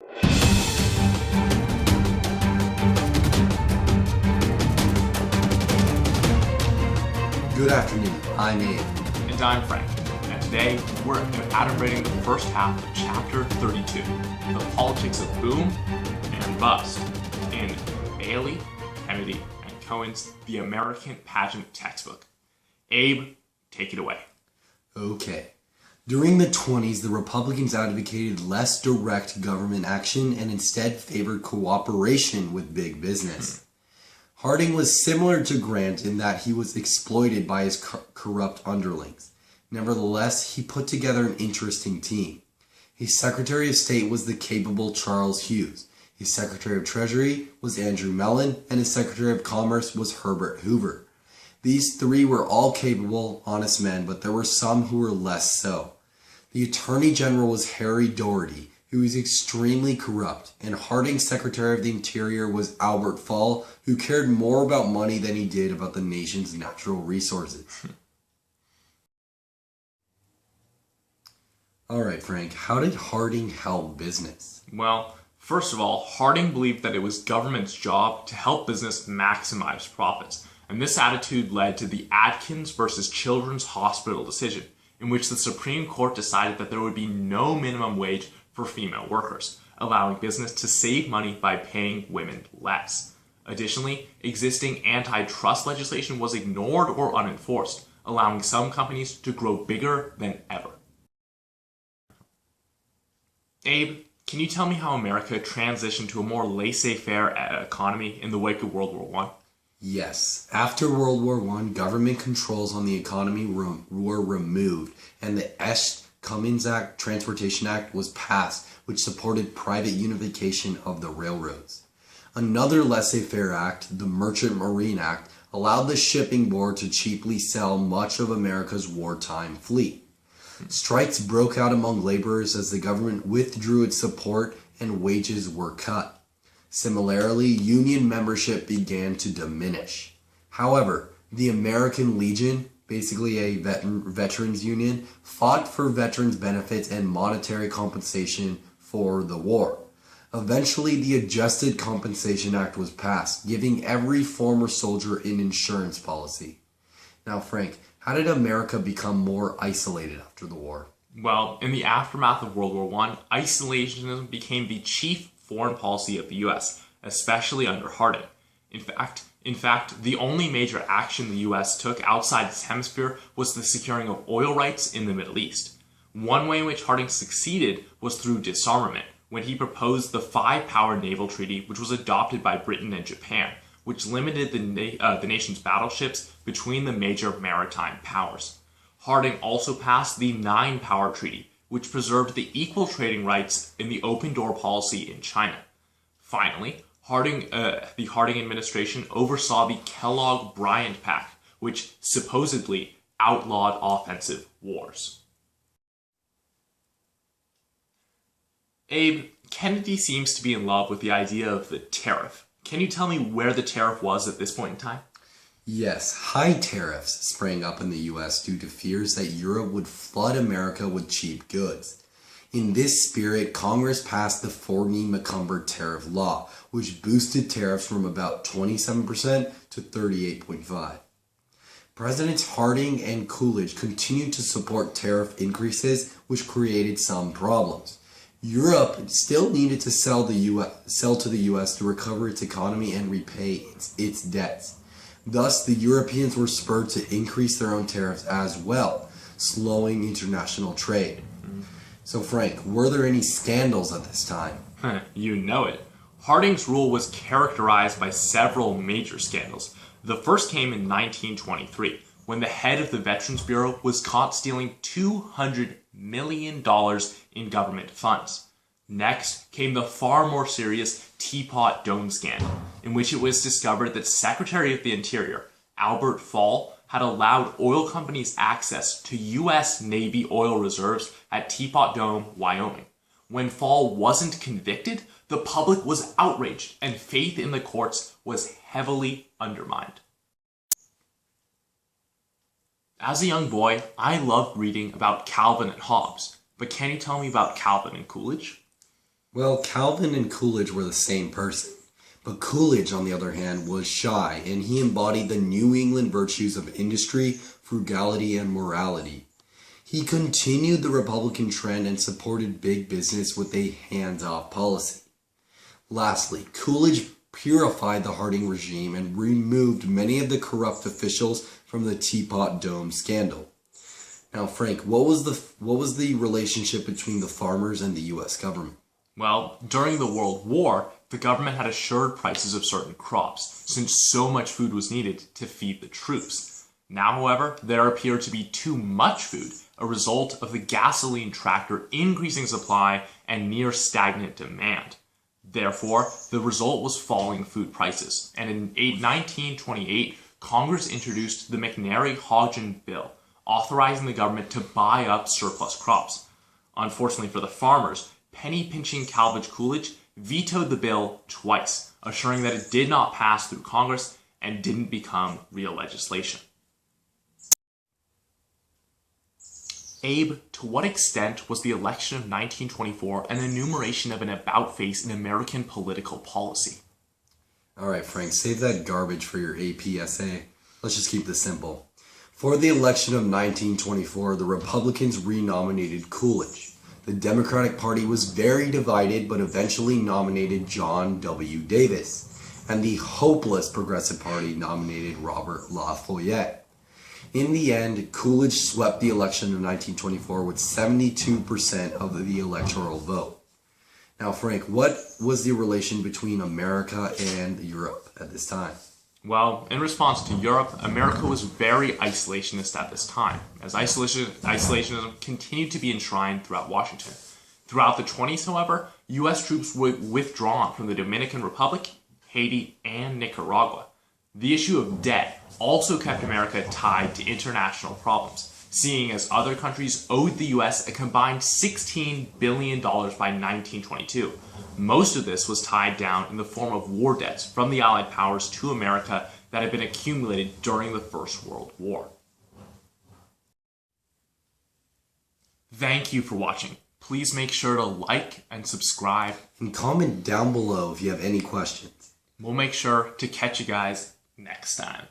Good afternoon, I'm Abe. And I'm Frank, and today we're adumbrating the first half of Chapter 32, The Politics of Boom and Bust, in Bailey, Kennedy, and Cohen's The American Pageant textbook. Abe, take it away. Okay. During the 20s, the Republicans advocated less direct government action and instead favored cooperation with big business. Harding was similar to Grant in that he was exploited by his corrupt underlings. Nevertheless, he put together an interesting team. His Secretary of State was the capable Charles Hughes. His Secretary of Treasury was Andrew Mellon, and his Secretary of Commerce was Herbert Hoover. These three were all capable, honest men, but there were some who were less so. The Attorney General was Harry Doherty, who was extremely corrupt, and Harding's Secretary of the Interior was Albert Fall, who cared more about money than he did about the nation's natural resources. Alright, Frank, how did Harding help business? Well, first of all, Harding believed that it was government's job to help business maximize profits, and this attitude led to the Adkins versus Children's Hospital decision, in which the Supreme Court decided that there would be no minimum wage for female workers, allowing business to save money by paying women less. Additionally, existing antitrust legislation was ignored or unenforced, allowing some companies to grow bigger than ever. Abe, can you tell me how America transitioned to a more laissez-faire economy in the wake of World War I? Yes. After World War I, government controls on the economy were removed, and the Cummins Act, Transportation Act, was passed, which supported private unification of the railroads. Another laissez-faire act, the Merchant Marine Act, allowed the shipping board to cheaply sell much of America's wartime fleet. Strikes broke out among laborers as the government withdrew its support and wages were cut. Similarly, union membership began to diminish. However, the American Legion, basically a veterans union, fought for veterans' benefits and monetary compensation for the war. Eventually, the Adjusted Compensation Act was passed, giving every former soldier an insurance policy. Now, Frank, how did America become more isolated after the war? Well, in the aftermath of World War I, isolationism became the chief foreign policy of the U.S., especially under Harding. In fact, the only major action the U.S. took outside this hemisphere was the securing of oil rights in the Middle East. One way in which Harding succeeded was through disarmament, when he proposed the Five-Power Naval Treaty, which was adopted by Britain and Japan, which limited the nation's battleships between the major maritime powers. Harding also passed the Nine-Power Treaty, which preserved the equal trading rights in the open door policy in China. Finally, the Harding administration oversaw the Kellogg-Brian Act, which supposedly outlawed offensive wars. Abe, Kennedy seems to be in love with the idea of the tariff. Can you tell me where the tariff was at this point in time? Yes, high tariffs sprang up in the U.S. due to fears that Europe would flood America with cheap goods. In this spirit, Congress passed the Fordney-McCumber Tariff Law, which boosted tariffs from about 27% to 38.5%. Presidents Harding and Coolidge continued to support tariff increases, which created some problems. Europe still needed to sell to the U.S. to recover its economy and repay its debts. Thus, the Europeans were spurred to increase their own tariffs as well, slowing international trade. So Frank, were there any scandals at this time? You know it. Harding's rule was characterized by several major scandals. The first came in 1923, when the head of the Veterans Bureau was caught stealing $200 million in government funds. Next came the far more serious Teapot Dome Scandal, in which it was discovered that Secretary of the Interior, Albert Fall, had allowed oil companies access to U.S. Navy oil reserves at Teapot Dome, Wyoming. When Fall wasn't convicted, the public was outraged and faith in the courts was heavily undermined. As a young boy, I loved reading about Calvin and Hobbes, but can you tell me about Calvin and Coolidge? Well, Calvin and Coolidge were the same person. But Coolidge, on the other hand, was shy, and he embodied the New England virtues of industry, frugality, and morality. He continued the Republican trend and supported big business with a hands-off policy. Lastly, Coolidge purified the Harding regime and removed many of the corrupt officials from the Teapot Dome Scandal. Now, Frank, what was the relationship between the farmers and the U.S. government? Well, during the World War, the government had assured prices of certain crops, since so much food was needed to feed the troops. Now, however, there appeared to be too much food, a result of the gasoline tractor increasing supply and near stagnant demand. Therefore, the result was falling food prices, and in 1928, Congress introduced the McNary-Hodgson Bill, authorizing the government to buy up surplus crops. Unfortunately for the farmers, penny-pinching Calvin Coolidge vetoed the bill twice, assuring that it did not pass through Congress and didn't become real legislation. Abe, to what extent was the election of 1924 an enumeration of an about-face in American political policy? All right, Frank, save that garbage for your AP essay. Let's just keep this simple. For the election of 1924, the Republicans renominated Coolidge. The Democratic Party was very divided, but eventually nominated John W. Davis, and the hopeless Progressive Party nominated Robert Lafayette. In the end, Coolidge swept the election of 1924 with 72% of the electoral vote. Now, Frank, what was the relation between America and Europe at this time? Well, in response to Europe, America was very isolationist at this time, as isolationism continued to be enshrined throughout Washington. Throughout the 20s, however, U.S. troops were withdrawn from the Dominican Republic, Haiti, and Nicaragua. The issue of debt also kept America tied to international problems, seeing as other countries owed the U.S. a combined $16 billion by 1922. Most of this was tied down in the form of war debts from the Allied powers to America that had been accumulated during the First World War. Thank you for watching. Please make sure to like and subscribe. And comment down below if you have any questions. We'll make sure to catch you guys next time.